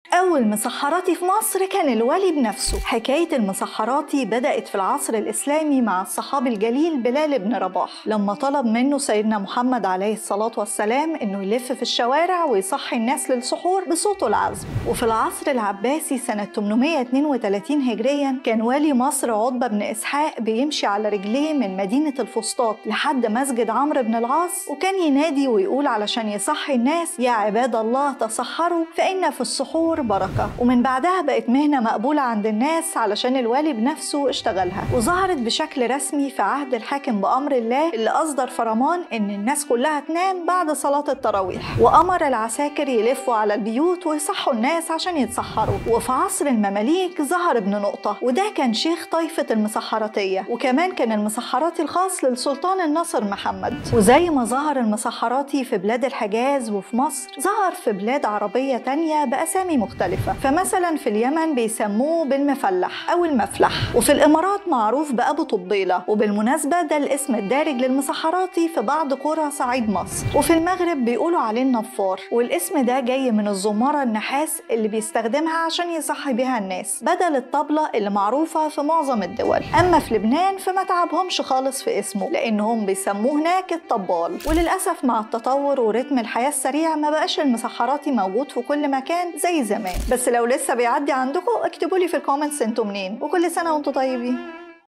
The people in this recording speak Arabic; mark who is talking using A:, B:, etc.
A: أول مسحراتي في مصر كان الولي بنفسه. حكاية المسحراتي بدأت في العصر الإسلامي مع الصحابي الجليل بلال بن رباح، لما طلب منه سيدنا محمد عليه الصلاة والسلام إنه يلف في الشوارع ويصحي الناس للسحور بصوته العذب. وفي العصر العباسي سنة 832 هجريا كان والي مصر عتبة بن إسحاق بيمشي على رجليه من مدينة الفسطاط لحد مسجد عمرو بن العاص، وكان ينادي ويقول علشان يصحي الناس: يا عباد الله تصحروا فإن في السحور بركة. ومن بعدها بقت مهنة مقبولة عند الناس علشان الوالي بنفسه اشتغلها، وظهرت بشكل رسمي في عهد الحاكم بأمر الله اللي أصدر فرمان إن الناس كلها تنام بعد صلاة التراويح، وأمر العساكر يلفوا على البيوت ويصحوا الناس عشان يتسحروا. وفي عصر المماليك ظهر ابن نقطة، وده كان شيخ طائفة المسحراتية، وكمان كان المسحراتي الخاص للسلطان الناصر محمد. وزي ما ظهر المسحراتي في بلاد الحجاز وفي مصر، ظهر في بلاد عربية تانية بأسامي مختلفة. فمثلا في اليمن بيسموه بالمفلح أو المفلح، وفي الإمارات معروف بأبو طبيلة، وبالمناسبة ده الاسم الدارج للمسحراتي في بعض قرى صعيد مصر. وفي المغرب بيقولوا عليه النفار، والاسم ده جاي من الزمارة النحاس اللي بيستخدمها عشان يصحي بيها الناس بدل الطبلة اللي معروفة في معظم الدول. أما في لبنان فما تعبهمش خالص في اسمه، لأنهم بيسموه هناك الطبال. وللأسف مع التطور ورتم الحياة السريع ما بقاش المسحراتي موجود في كل مكان زي زمان. بس لو لسه بيعدي عندكم اكتبولي في الكومنتس انتوا منين، وكل سنة وانتوا طيبين.